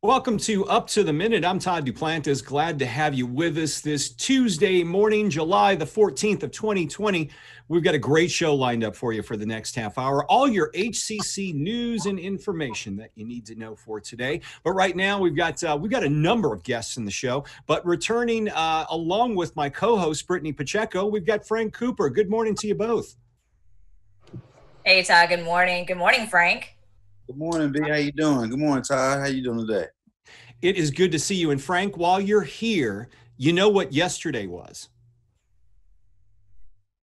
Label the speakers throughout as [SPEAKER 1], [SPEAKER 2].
[SPEAKER 1] Welcome to Up to the Minute. I'm Todd Duplantis. Glad to have you with us this Tuesday morning, July the 14th of 2020. We've got a great show lined up for you for the next half hour. All your HCC news and information that you need to know for today. But right now we've got a number of guests in the show. But returning along with my co-host Brittany Pacheco, we've got Frank Cooper. Good morning to you both.
[SPEAKER 2] Hey Todd. Good morning. Good morning, Frank.
[SPEAKER 3] Good morning, B. How you doing? Good morning, Todd. How you doing today?
[SPEAKER 1] It is good to see you. And Frank, while you're here, you know what yesterday was?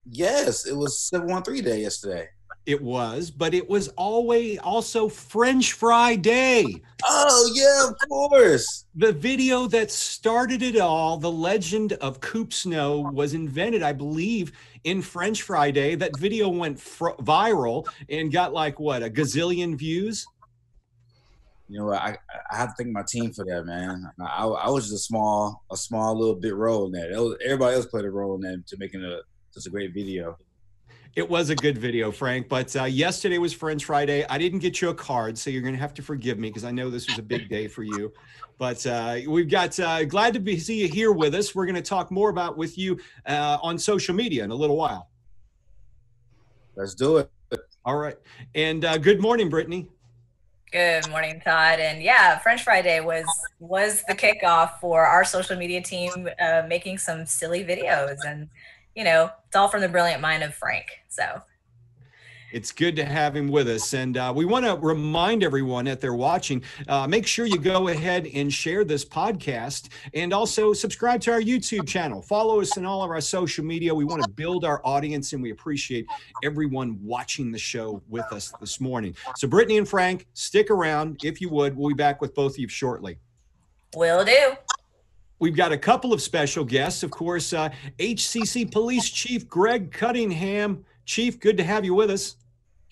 [SPEAKER 3] Yes, it was 713 day yesterday.
[SPEAKER 1] It was, but it was also French Fry Day.
[SPEAKER 3] Oh, yeah, of course.
[SPEAKER 1] The video that started it all, the legend of Coop Snow, was invented, I believe, in French Fry Day. That video went viral and got a gazillion views.
[SPEAKER 3] You know, I have to thank my team for that, man. I was just a small little bit role in that. Everybody else played a role in that to making such a great video.
[SPEAKER 1] It was a good video, Frank, but yesterday was French Fry Day. I didn't get you a card, so you're going to have to forgive me because I know this was a big day for you. But we've got glad to see you here with us. We're going to talk more with you on social media in a little while.
[SPEAKER 3] Let's do it.
[SPEAKER 1] All right. And good morning, Brittany.
[SPEAKER 2] Good morning, Todd. And yeah, French Fry Day was the kickoff for our social media team making some silly videos. And, you know, it's all from the brilliant mind of Frank. So
[SPEAKER 1] it's good to have him with us. And we want to remind everyone that they're watching, make sure you go ahead and share this podcast and also subscribe to our YouTube channel. Follow us in all of our social media. We want to build our audience and we appreciate everyone watching the show with us this morning. So Brittany and Frank, stick around if you would. We'll be back with both of you shortly.
[SPEAKER 2] Will do.
[SPEAKER 1] We've got a couple of special guests, of course, HCC Police Chief Greg Cunningham. Chief, good to have you with us.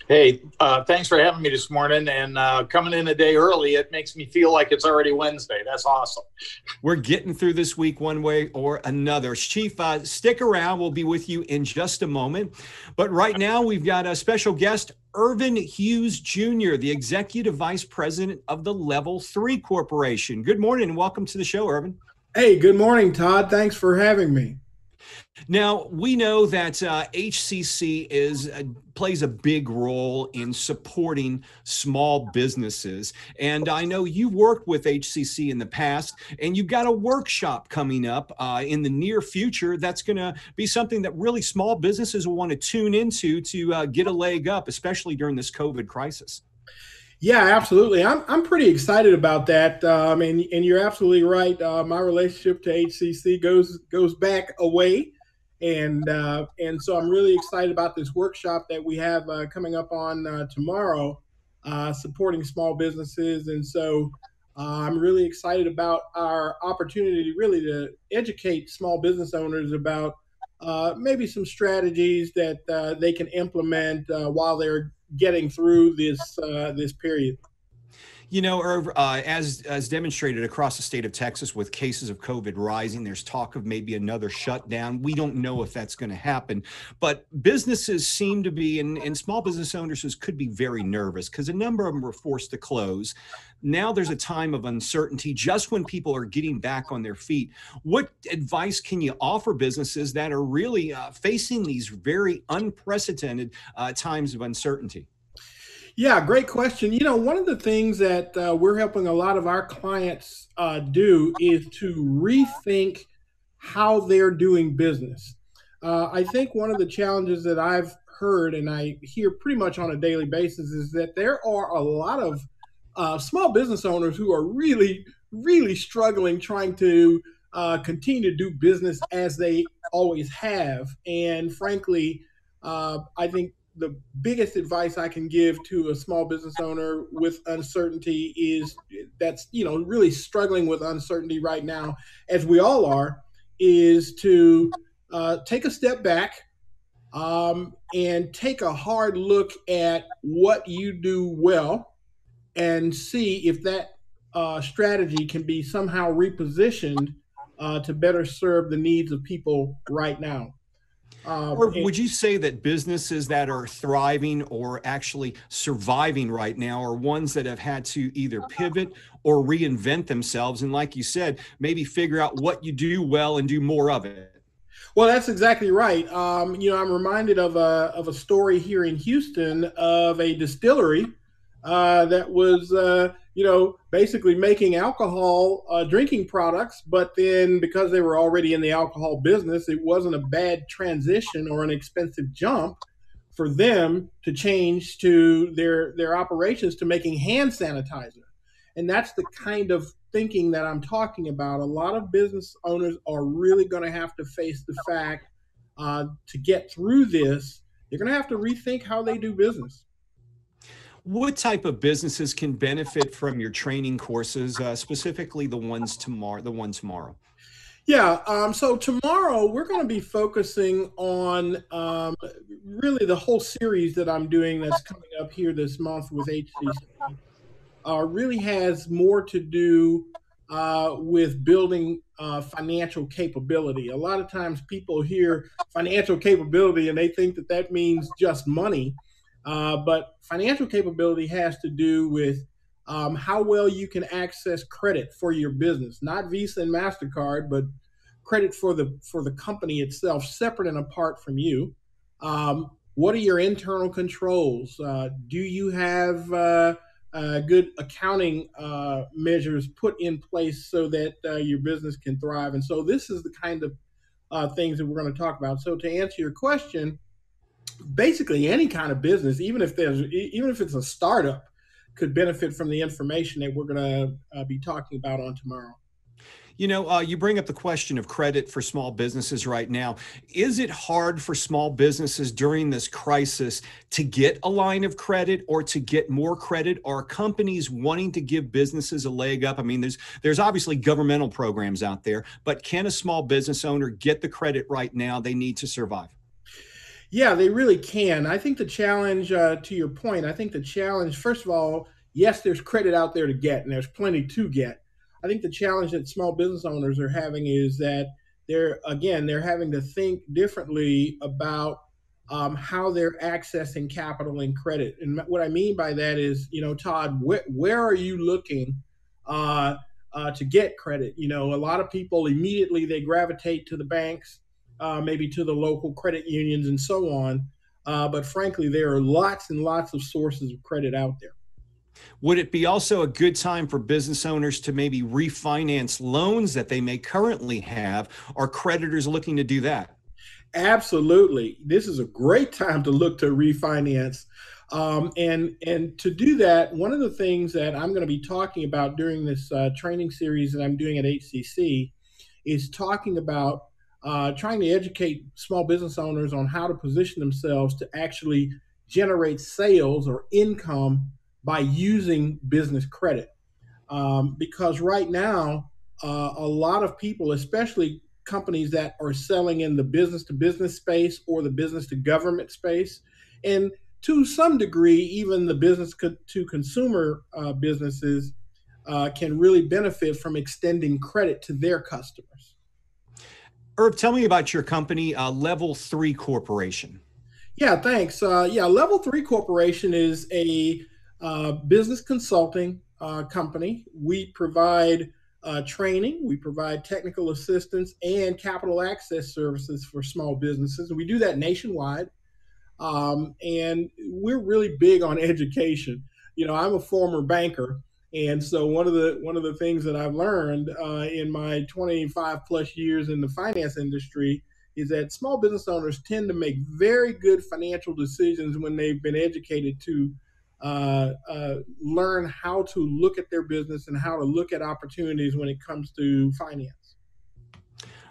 [SPEAKER 4] Hey, thanks for having me this morning, and coming in a day early, it makes me feel like it's already Wednesday. That's awesome.
[SPEAKER 1] We're getting through this week one way or another. Chief, stick around. We'll be with you in just a moment. But right now, we've got a special guest, Ervin Hughes Jr., the Executive Vice President of the Level 3 Corporation. Good morning and welcome to the show, Ervin.
[SPEAKER 5] Hey, good morning, Todd. Thanks for having me.
[SPEAKER 1] Now, we know that HCC plays a big role in supporting small businesses. And I know you've worked with HCC in the past, and you've got a workshop coming up in the near future that's going to be something that really small businesses will want to tune into to get a leg up, especially during this COVID crisis.
[SPEAKER 5] Yeah, absolutely. I'm pretty excited about that. And you're absolutely right. My relationship to HCC goes back a way. And so I'm really excited about this workshop that we have coming up on tomorrow, supporting small businesses. And so I'm really excited about our opportunity really to educate small business owners about maybe some strategies that they can implement while they're getting through this period.
[SPEAKER 1] You know, Irv, as demonstrated across the state of Texas with cases of COVID rising, there's talk of maybe another shutdown. We don't know if that's going to happen, but businesses seem to be, and small business owners could be very nervous because a number of them were forced to close. Now there's a time of uncertainty just when people are getting back on their feet. What advice can you offer businesses that are really facing these very unprecedented times of uncertainty?
[SPEAKER 5] Yeah, great question. You know, one of the things that we're helping a lot of our clients do is to rethink how they're doing business. I think one of the challenges that I've heard and I hear pretty much on a daily basis is that there are a lot of small business owners who are really, really struggling trying to continue to do business as they always have. And frankly, I think the biggest advice I can give to a small business owner with uncertainty is that's, really struggling with uncertainty right now, as we all are, is to take a step back and take a hard look at what you do well and see if that strategy can be somehow repositioned to better serve the needs of people right now.
[SPEAKER 1] Or would you say that businesses that are thriving or actually surviving right now are ones that have had to either pivot or reinvent themselves? And like you said, maybe figure out what you do well and do more of it.
[SPEAKER 5] Well, that's exactly right. I'm reminded of a story here in Houston of a distillery that was, basically making alcohol drinking products. But then because they were already in the alcohol business, it wasn't a bad transition or an expensive jump for them to change to their operations to making hand sanitizer. And that's the kind of thinking that I'm talking about. A lot of business owners are really going to have to face the fact to get through this, they're going to have to rethink how they do business.
[SPEAKER 1] What type of businesses can benefit from your training courses, specifically the ones tomorrow?
[SPEAKER 5] Yeah, so tomorrow we're going to be focusing on really the whole series that I'm doing that's coming up here this month with HCCTV. Really has more to do with building financial capability. A lot of times people hear financial capability and they think that that means just money. But financial capability has to do with how well you can access credit for your business, not Visa and MasterCard, but credit for the company itself, separate and apart from you. What are your internal controls? Do you have good accounting measures put in place so that your business can thrive? And so this is the kind of things that we're going to talk about. So to answer your question, basically any kind of business, even if it's a startup, could benefit from the information that we're going to be talking about on tomorrow.
[SPEAKER 1] You bring up the question of credit for small businesses right now. Is it hard for small businesses during this crisis to get a line of credit or to get more credit? Are companies wanting to give businesses a leg up? I mean, there's obviously governmental programs out there, but can a small business owner get the credit right now they need to survive?
[SPEAKER 5] Yeah, they really can. I think the challenge, to your point, I think the challenge, first of all, yes, there's credit out there to get, and there's plenty to get. I think the challenge that small business owners are having is that they're having to think differently about how they're accessing capital and credit. And what I mean by that is, Todd, where are you looking to get credit? A lot of people immediately they gravitate to the banks, maybe to the local credit unions and so on. But frankly, there are lots and lots of sources of credit out there.
[SPEAKER 1] Would it be also a good time for business owners to maybe refinance loans that they may currently have? Are creditors looking to do that?
[SPEAKER 5] Absolutely. This is a great time to look to refinance. And to do that, one of the things that I'm going to be talking about during this training series that I'm doing at HCC is talking about trying to educate small business owners on how to position themselves to actually generate sales or income by using business credit. Because right now, a lot of people, especially companies that are selling in the business to business space or the business to government space, and to some degree, even the business to consumer businesses can really benefit from extending credit to their customers.
[SPEAKER 1] Erv, tell me about your company, Level 3 Corporation.
[SPEAKER 5] Yeah, thanks. Level 3 Corporation is a business consulting company. We provide training, we provide technical assistance and capital access services for small businesses. And we do that nationwide. And we're really big on education. I'm a former banker. And so one of the things that I've learned in my 25 plus years in the finance industry is that small business owners tend to make very good financial decisions when they've been educated to learn how to look at their business and how to look at opportunities when it comes to finance.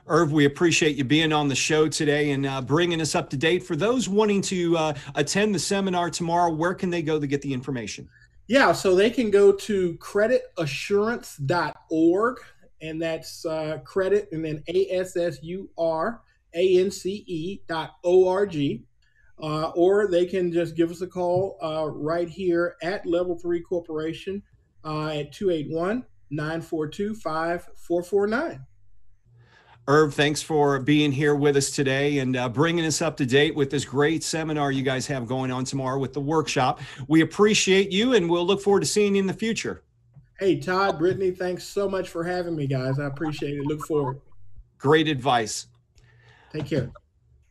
[SPEAKER 1] Erv, we appreciate you being on the show today and bringing us up to date. For those wanting to attend the seminar tomorrow, where can they go to get the information?
[SPEAKER 5] Yeah, so they can go to creditassurance.org, and that's credit and then ASSURANCE.org. Or they can just give us a call right here at Level 3 Corporation at 281-942-5449.
[SPEAKER 1] Irv, thanks for being here with us today and bringing us up to date with this great seminar you guys have going on tomorrow with the workshop. We appreciate you, and we'll look forward to seeing you in the future.
[SPEAKER 5] Hey, Todd, Brittany, thanks so much for having me, guys. I appreciate it. Look forward.
[SPEAKER 1] Great advice.
[SPEAKER 5] Take care.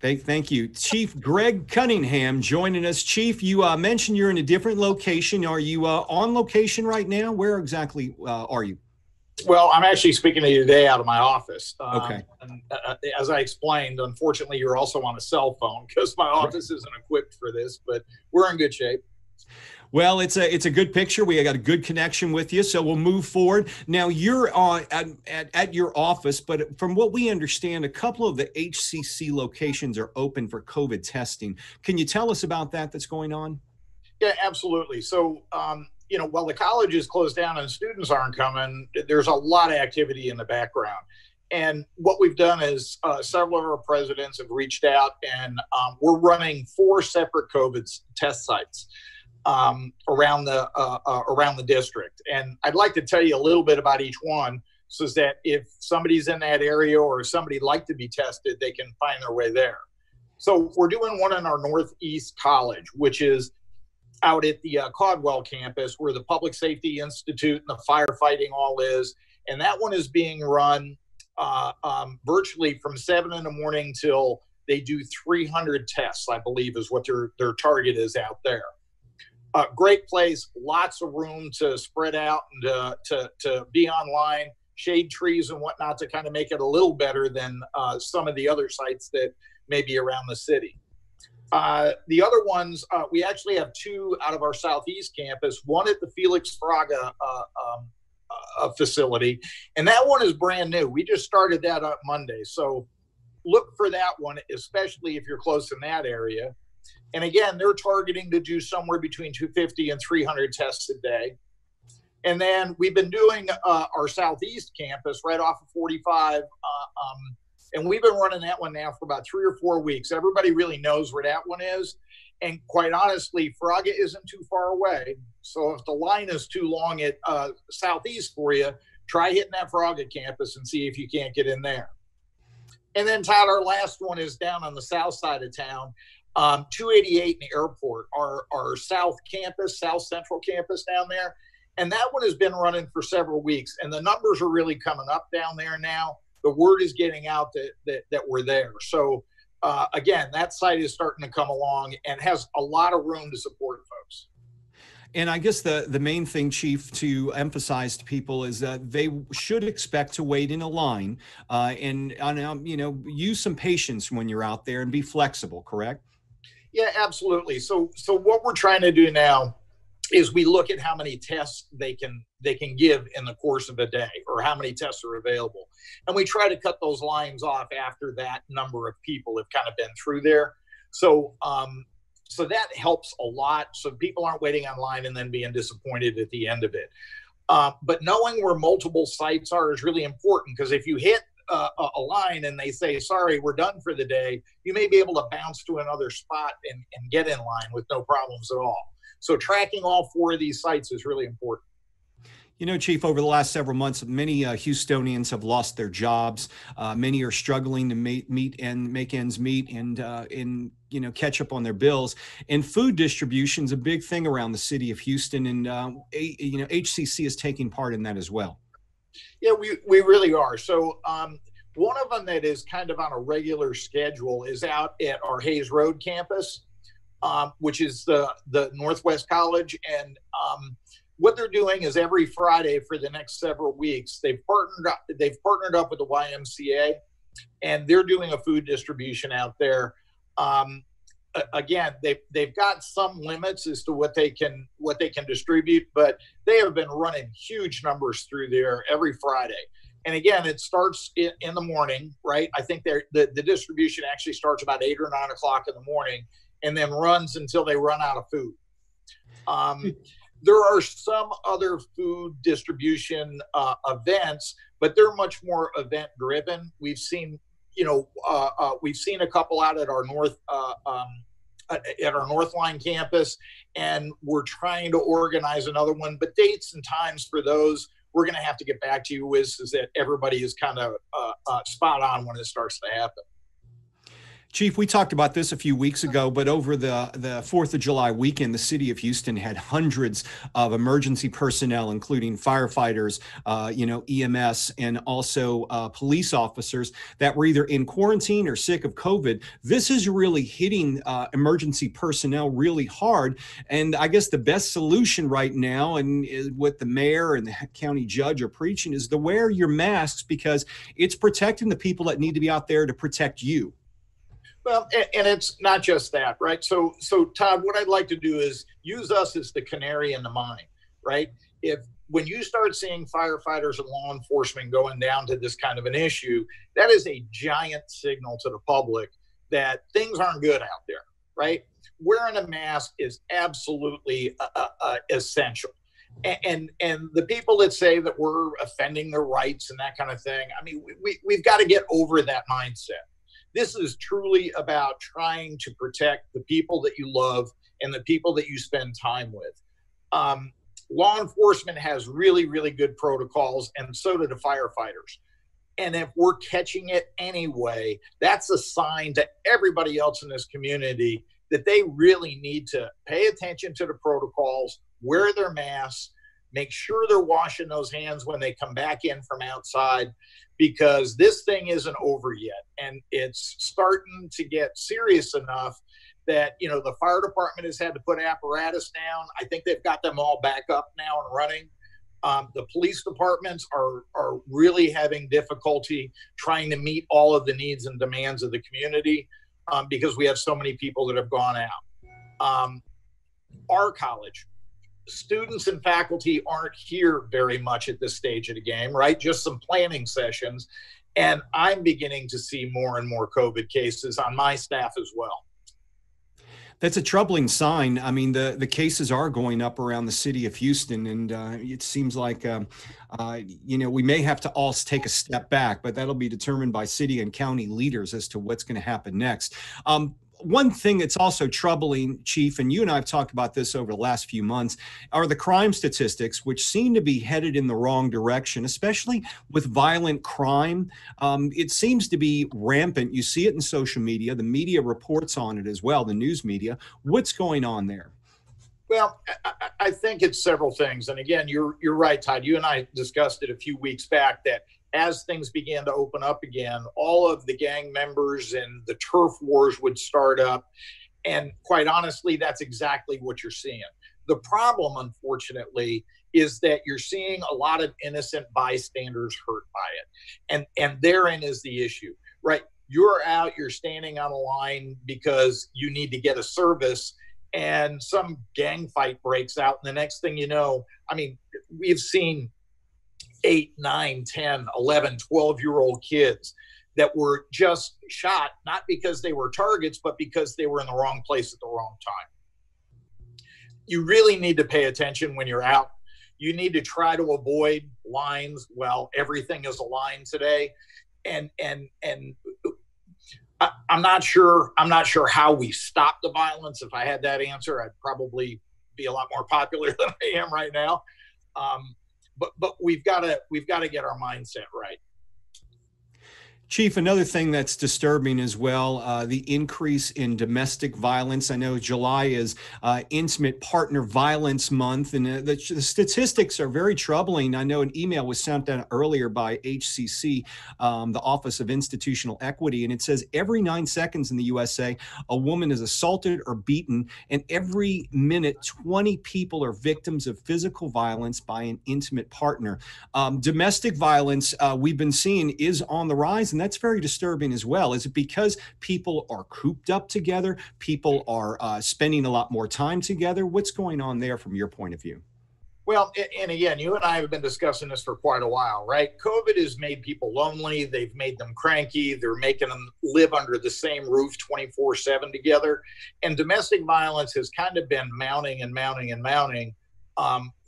[SPEAKER 1] Thank you. Chief Greg Cunningham joining us. Chief, you mentioned you're in a different location. Are you on location right now? Where exactly are you?
[SPEAKER 4] Well, I'm actually speaking to you today out of my office.
[SPEAKER 1] Okay.
[SPEAKER 4] And, as I explained, unfortunately, you're also on a cell phone because my office isn't equipped for this, but we're in good shape.
[SPEAKER 1] Well, it's a good picture. We got a good connection with you, so we'll move forward. Now, you're at your office, but from what we understand, a couple of the HCC locations are open for COVID testing. Can you tell us about that's going on?
[SPEAKER 4] Yeah, absolutely. So, while the college is closed down and students aren't coming, there's a lot of activity in the background. And what we've done is several of our presidents have reached out, and we're running 4 separate COVID test sites around the district. And I'd like to tell you a little bit about each one, so that if somebody's in that area or somebody'd like to be tested, they can find their way there. So we're doing one in our Northeast College, which is out at the Caldwell campus, where the Public Safety Institute and the firefighting all is. And that one is being run virtually from 7 in the morning till they do 300 tests, I believe is what their target is out there. Great place, lots of room to spread out and to be online, shade trees and whatnot to kind of make it a little better than some of the other sites that may be around the city. The other ones, we actually have 2 out of our Southeast campus, one at the Felix Fraga facility, and that one is brand new. We just started that up Monday. So look for that one, especially if you're close in that area. And again, they're targeting to do somewhere between 250 and 300 tests a day. And then we've been doing our Southeast campus right off of 45, and we've been running that one now for about 3 or 4 weeks. Everybody really knows where that one is. And quite honestly, Fraga isn't too far away. So if the line is too long at Southeast for you, try hitting that Fraga campus and see if you can't get in there. And then, Todd, our last one is down on the south side of town, 288 in the airport, our South Campus, South Central Campus down there. And that one has been running for several weeks. And the numbers are really coming up down there now. The word is getting out that we're there. So, again, that site is starting to come along and has a lot of room to support folks.
[SPEAKER 1] And I guess the main thing, Chief, to emphasize to people is that they should expect to wait in a line and use some patience when you're out there and be flexible, correct?
[SPEAKER 4] Yeah, absolutely. So what we're trying to do now is we look at how many tests they can give in the course of a day, or how many tests are available. And we try to cut those lines off after that number of people have kind of been through there. So that helps a lot. So people aren't waiting online and then being disappointed at the end of it. But knowing where multiple sites are is really important, because if you hit a line and they say, sorry, we're done for the day, you may be able to bounce to another spot and get in line with no problems at all. So tracking all 4 of these sites is really important.
[SPEAKER 1] You know, Chief, over the last several months, many Houstonians have lost their jobs. Many are struggling to make ends meet and catch up on their bills. And food distribution is a big thing around the city of Houston, and HCC is taking part in that as well.
[SPEAKER 4] Yeah, we really are. So one of them that is kind of on a regular schedule is out at our Hayes Road campus, which is the Northwest College. And what they're doing is every Friday for the next several weeks, they've partnered up with the YMCA, and they're doing a food distribution out there. Again, they've got some limits as to what they can distribute, but they have been running huge numbers through there every Friday. And again, it starts in the morning, right? I think the distribution actually starts about 8 or 9 o'clock in the morning, and then runs until they run out of food. There are some other food distribution events, but they're much more event driven. We've seen a couple out at our Northline campus, and we're trying to organize another one, but dates and times for those we're going to have to get back to you with is that everybody is kind of spot on when it starts to happen.
[SPEAKER 1] Chief, we talked about this a few weeks ago, but over the 4th of July weekend, the city of Houston had hundreds of emergency personnel, including firefighters, EMS, and also police officers that were either in quarantine or sick of COVID. This is really hitting emergency personnel really hard. And I guess the best solution right now, and what the mayor and the county judge are preaching, is to wear your masks, because it's protecting the people that need to be out there to protect you.
[SPEAKER 4] Well, and it's not just that, right? So Todd, what I'd like to do is use us as the canary in the mine, right? When you start seeing firefighters and law enforcement going down to this kind of an issue, that is a giant signal to the public that things aren't good out there, right? Wearing a mask is absolutely essential. And the people that say that we're offending their rights and that kind of thing, I mean, we've got to get over that mindset. This is truly about trying to protect the people that you love and the people that you spend time with. Law enforcement has really, really good protocols, and so do the firefighters. And if we're catching it anyway, that's a sign to everybody else in this community that they really need to pay attention to the protocols, wear their masks, make sure they're washing those hands when they come back in from outside, because this thing isn't over yet. And it's starting to get serious enough that, the fire department has had to put apparatus down. I think they've got them all back up now and running. The police departments are really having difficulty trying to meet all of the needs and demands of the community because we have so many people that have gone out. Our college, students and faculty aren't here very much at this stage of the game, right? Just some planning sessions. And I'm beginning to see more and more COVID cases on my staff as well.
[SPEAKER 1] That's a troubling sign. I mean, the cases are going up around the city of Houston, and it seems like, we may have to all take a step back, but that'll be determined by city and county leaders as to what's going to happen next. One thing that's also troubling, Chief, and you and I have talked about this over the last few months, are the crime statistics, which seem to be headed in the wrong direction, especially with violent crime. It seems to be rampant. You see it in social media. The media reports on it as well, the news media. What's going on there?
[SPEAKER 4] Well, I think it's several things. And again, you're right, Todd. You and I discussed it a few weeks back that as things began to open up again, all of the gang members and the turf wars would start up. And quite honestly, that's exactly what you're seeing. The problem, unfortunately, is that you're seeing a lot of innocent bystanders hurt by it. And therein is the issue, right? You're out, you're standing on a line because you need to get a service, and some gang fight breaks out. And the next thing you know, I mean, we've seen 8, 9, 10, 11, 12-year-old kids that were just shot, not because they were targets, but because they were in the wrong place at the wrong time. You really need to pay attention when you're out. You need to try to avoid lines. Well, everything is a line today. And I'm not sure how we stop the violence. If I had that answer, I'd probably be a lot more popular than I am right now. But we've got to get our mindset right.
[SPEAKER 1] Chief, another thing that's disturbing as well, the increase in domestic violence. I know July is Intimate Partner Violence Month, and the statistics are very troubling. I know an email was sent out earlier by HCC, the Office of Institutional Equity, and it says every 9 seconds in the USA, a woman is assaulted or beaten, and every minute, 20 people are victims of physical violence by an intimate partner. Domestic violence, we've been seeing, is on the rise, and that's very disturbing as well. Is it because people are cooped up together? People are spending a lot more time together? What's going on there from your point of view?
[SPEAKER 4] Well, and again, you and I have been discussing this for quite a while, right? COVID has made people lonely. They've made them cranky. They're making them live under the same roof 24/7 together. And domestic violence has kind of been mounting and mounting and mounting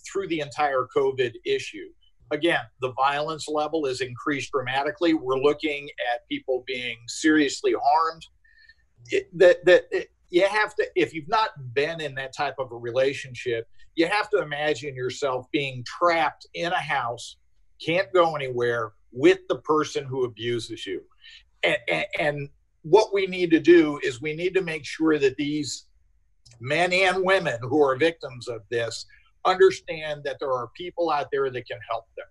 [SPEAKER 4] through the entire COVID issue. Again, the violence level is increased dramatically. We're looking at people being seriously harmed. you have to, if you've not been in that type of a relationship, you have to imagine yourself being trapped in a house, can't go anywhere with the person who abuses you. And what we need to do is we need to make sure that these men and women who are victims of this understand that there are people out there that can help them.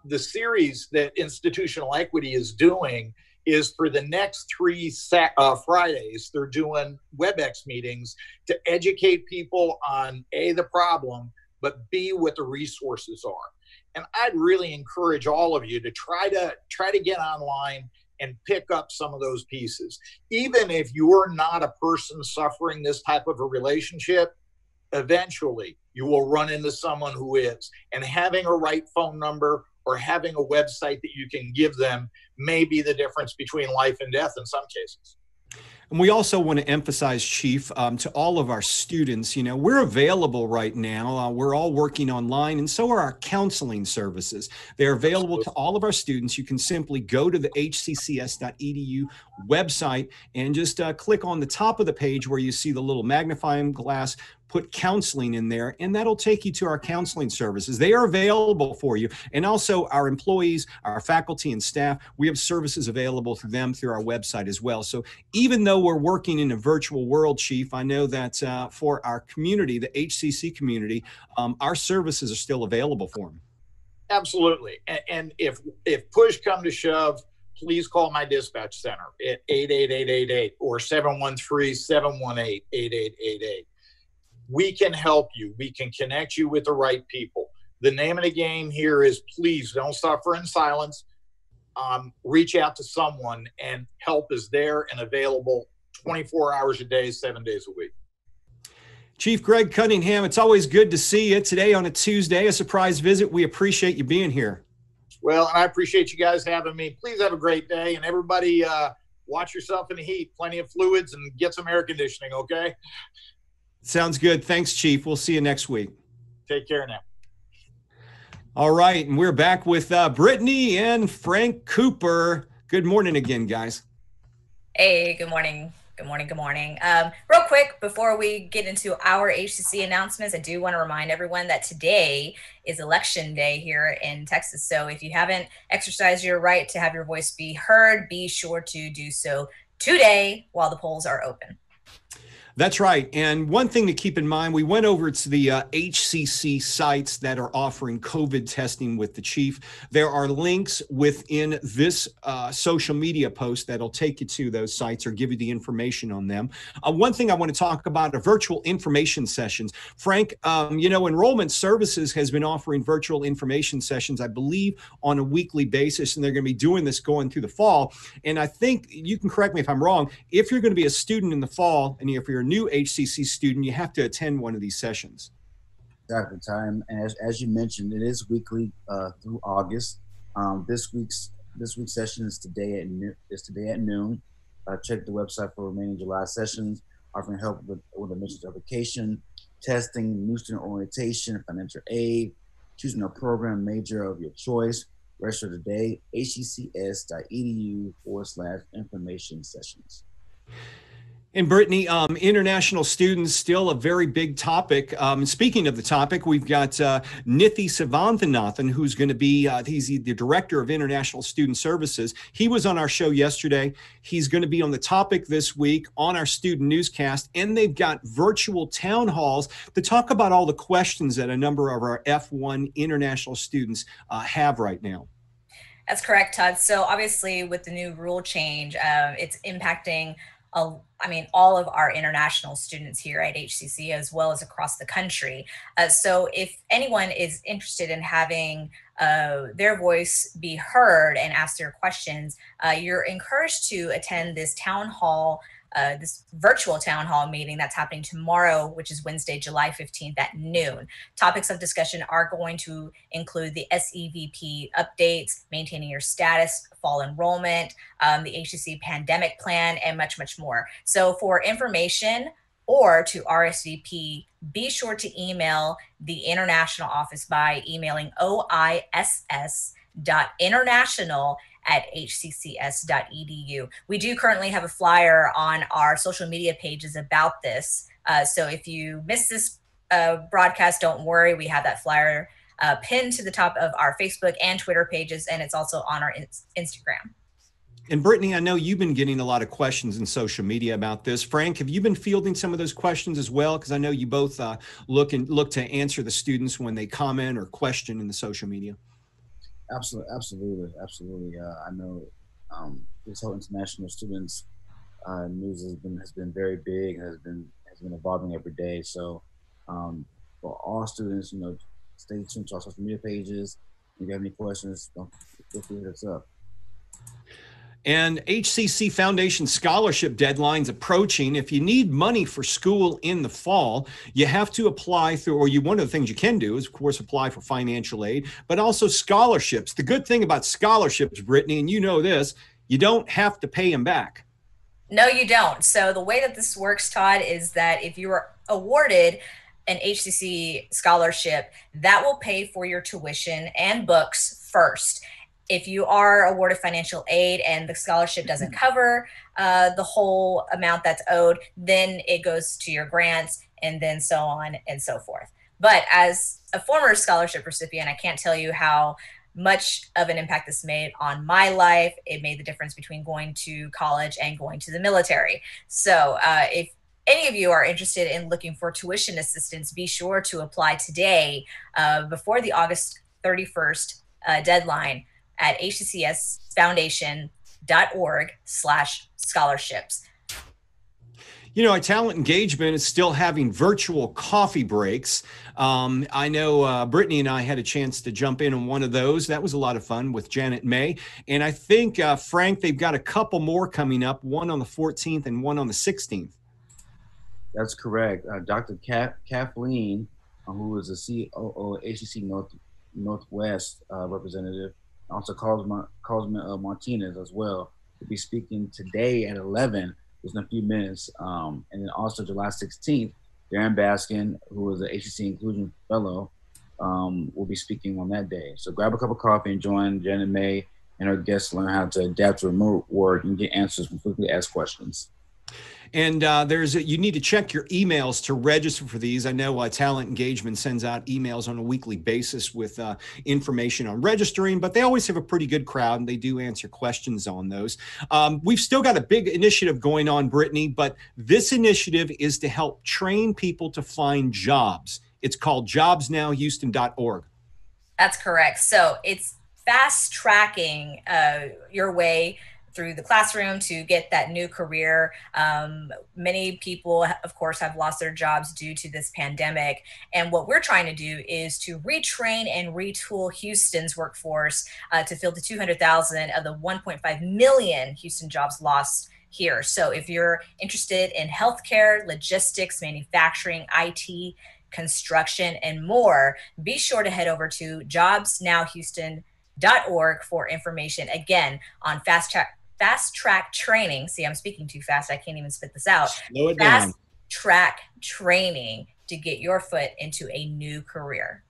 [SPEAKER 4] The series that Institutional Equity is doing is for the next 3 Fridays, they're doing WebEx meetings to educate people on A, the problem, but B, what the resources are. And I'd really encourage all of you to try to get online and pick up some of those pieces. Even if you're not a person suffering this type of a relationship, eventually you will run into someone who is. And having a right phone number or having a website that you can give them may be the difference between life and death in some cases.
[SPEAKER 1] And we also want to emphasize, Chief, to all of our students, we're available right now. We're all working online, and so are our counseling services. They're available to all of our students. You can simply go to the hccs.edu website and just click on the top of the page where you see the little magnifying glass, put counseling in there, and that'll take you to our counseling services. They are available for you. And also our employees, our faculty and staff, we have services available to them through our website as well. So even though we're working in a virtual world, Chief, I know that for our community, the HCC community, our services are still available for them.
[SPEAKER 4] Absolutely. And if push come to shove, please call my dispatch center at 88888 or 713-718-8888. We can help you. We can connect you with the right people. The name of the game here is please don't suffer in silence. Reach out to someone, and help is there and available 24 hours a day, 7 days a week.
[SPEAKER 1] Chief Greg Cunningham, it's always good to see you today on a Tuesday, a surprise visit. We appreciate you being here.
[SPEAKER 4] Well, and I appreciate you guys having me. Please have a great day, and everybody watch yourself in the heat, plenty of fluids, and get some air conditioning, okay?
[SPEAKER 1] Sounds good. Thanks, Chief. We'll see you next week.
[SPEAKER 4] Take care now.
[SPEAKER 1] All right, and we're back with Brittany and Frank Cooper. Good morning again, guys.
[SPEAKER 2] Hey, good morning. Good morning. Good morning. Real quick, before we get into our HCC announcements, I do want to remind everyone that today is election day here in Texas. So if you haven't exercised your right to have your voice be heard, be sure to do so today while the polls are open.
[SPEAKER 1] That's right. And one thing to keep in mind, we went over to the HCC sites that are offering COVID testing with the chief. There are links within this social media post that'll take you to those sites or give you the information on them. One thing I want to talk about are virtual information sessions. Frank, Enrollment Services has been offering virtual information sessions, I believe, on a weekly basis, and they're going to be doing this going through the fall. And I think, you can correct me if I'm wrong, if you're going to be a student in the fall, and if you're a new HCC student, you have to attend one of these sessions.
[SPEAKER 3] Exactly, time. And as you mentioned, it is weekly through August. This week's session is today at noon. Check the website for remaining July sessions, offering help with admissions application, testing, new student orientation, financial aid, choosing a program major of your choice. Register today, hccs.edu/information sessions.
[SPEAKER 1] And Brittany, international students, still a very big topic. Speaking of the topic, we've got Nithi Savanthanathan, who's going to be, he's the Director of International Student Services. He was on our show yesterday. He's going to be on the topic this week on our student newscast, and they've got virtual town halls to talk about all the questions that a number of our F1 international students have right now.
[SPEAKER 2] That's correct, Todd. So obviously with the new rule change, it's impacting all of our international students here at HCC as well as across the country. So if anyone is interested in having their voice be heard and ask their questions, you're encouraged to attend this town hall, this virtual town hall meeting that's happening tomorrow, which is Wednesday, July 15th at noon. Topics of discussion are going to include the SEVP updates, maintaining your status, fall enrollment, the HCC pandemic plan, and much, much more. So for information or to RSVP, be sure to email the international office by emailing oiss.international at hccs.edu. We do currently have a flyer on our social media pages about this. So if you missed this broadcast, don't worry. We have that flyer pinned to the top of our Facebook and Twitter pages, and it's also on our Instagram.
[SPEAKER 1] And Brittany, I know you've been getting a lot of questions in social media about this. Frank, have you been fielding some of those questions as well? Because I know you both look to answer the students when they comment or question in the social media.
[SPEAKER 3] Absolutely. I know this whole international students news has been very big, has been evolving every day. So for all students, stay tuned to our social media pages. If you have any questions, don't feel free to hit us up.
[SPEAKER 1] And HCC Foundation scholarship deadline's approaching. If you need money for school in the fall, you have to apply through, or one of the things you can do is, of course, apply for financial aid, but also scholarships. The good thing about scholarships, Brittany, and you know this, you don't have to pay them back.
[SPEAKER 2] No, you don't. So the way that this works, Todd, is that if you are awarded an HCC scholarship, that will pay for your tuition and books first. If you are awarded financial aid and the scholarship doesn't cover the whole amount that's owed, then it goes to your grants and then so on and so forth. But as a former scholarship recipient, I can't tell you how much of an impact this made on my life. It made the difference between going to college and going to the military. So if any of you are interested in looking for tuition assistance, be sure to apply today before the August 31st deadline at hccsfoundation.org/scholarships.
[SPEAKER 1] Our talent engagement is still having virtual coffee breaks. I know Brittany and I had a chance to jump in on one of those. That was a lot of fun with Janet May. And I think, Frank, they've got a couple more coming up, one on the 14th and one on the 16th.
[SPEAKER 3] That's correct. Dr. Kathleen, who is the COO HCC Northwest representative, also Carlsman Martinez as well, will be speaking today at 11, just in a few minutes. And then also July 16th, Darren Baskin, who is an HCC Inclusion Fellow, will be speaking on that day. So grab a cup of coffee and join Janet May and her guests to learn how to adapt to remote work and get answers from frequently asked questions.
[SPEAKER 1] And you need to check your emails to register for these. I know Talent Engagement sends out emails on a weekly basis with information on registering, but they always have a pretty good crowd and they do answer questions on those. We've still got a big initiative going on, Brittany, but this initiative is to help train people to find jobs. It's called jobsnowhouston.org.
[SPEAKER 2] That's correct. So it's fast tracking your way through the classroom to get that new career. Many people, of course, have lost their jobs due to this pandemic. And what we're trying to do is to retrain and retool Houston's workforce to fill the 200,000 of the 1.5 million Houston jobs lost here. So if you're interested in healthcare, logistics, manufacturing, IT, construction, and more, be sure to head over to jobsnowhouston.org for information, again, on fast track training. See, I'm speaking too fast. I can't even spit this out.
[SPEAKER 1] Slow it down.
[SPEAKER 2] Fast track training to get your foot into a new career.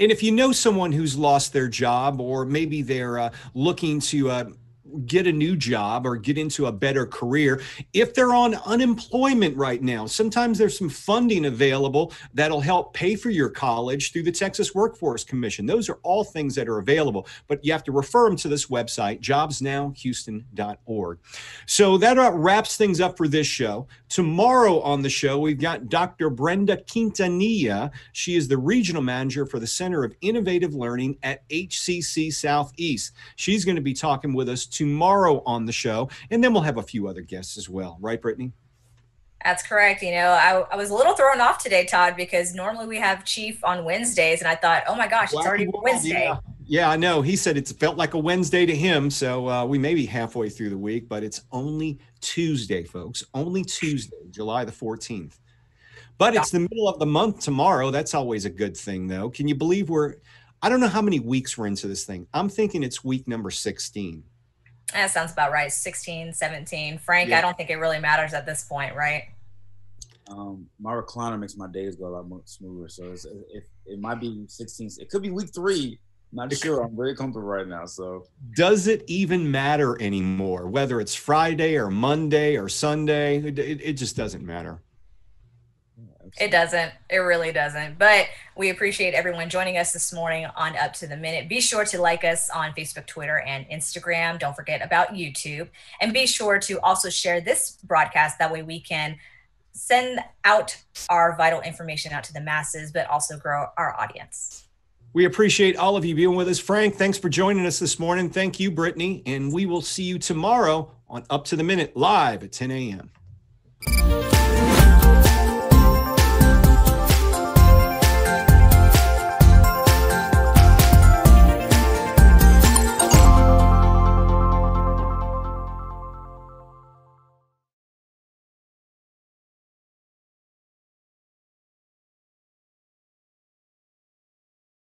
[SPEAKER 1] And if you know someone who's lost their job, or maybe they're looking to get a new job or get into a better career, if they're on unemployment right now, sometimes there's some funding available that'll help pay for your college through the Texas Workforce Commission. Those are all things that are available, but you have to refer them to this website, jobsnowhouston.org. So that wraps things up for this show. Tomorrow on the show, we've got Dr. Brenda Quintanilla. She is the regional manager for the Center of Innovative Learning at HCC Southeast. She's going to be talking with us tomorrow on the show, and then we'll have a few other guests as well. Right, Brittany?
[SPEAKER 2] That's correct. I was a little thrown off today, Todd, because normally we have Chief on Wednesdays, and I thought, oh my gosh, it's already Wednesday.
[SPEAKER 1] Yeah, I know. He said it felt like a Wednesday to him, so we may be halfway through the week, but it's only Tuesday, folks. Only Tuesday, July the 14th. But it's the middle of the month tomorrow. That's always a good thing, though. Can you believe I don't know how many weeks we're into this thing. I'm thinking it's week number 16.
[SPEAKER 2] That sounds about right. 16, 17. Frank,
[SPEAKER 1] Yeah.
[SPEAKER 2] I don't think it really matters at this point, right?
[SPEAKER 3] My recliner makes my days go a lot more smoother. So it might be 16. It could be week 3 Not sure. I'm very comfortable right now. So
[SPEAKER 1] does it even matter anymore, whether it's Friday or Monday or Sunday? It just doesn't matter.
[SPEAKER 2] It doesn't. It really doesn't. But we appreciate everyone joining us this morning on Up to the Minute. Be sure to like us on Facebook, Twitter, and Instagram. Don't forget about YouTube. And be sure to also share this broadcast. That way we can send out our vital information out to the masses, but also grow our audience.
[SPEAKER 1] We appreciate all of you being with us. Frank, thanks for joining us this morning. Thank you, Brittany. And we will see you tomorrow on Up to the Minute live at 10 a.m.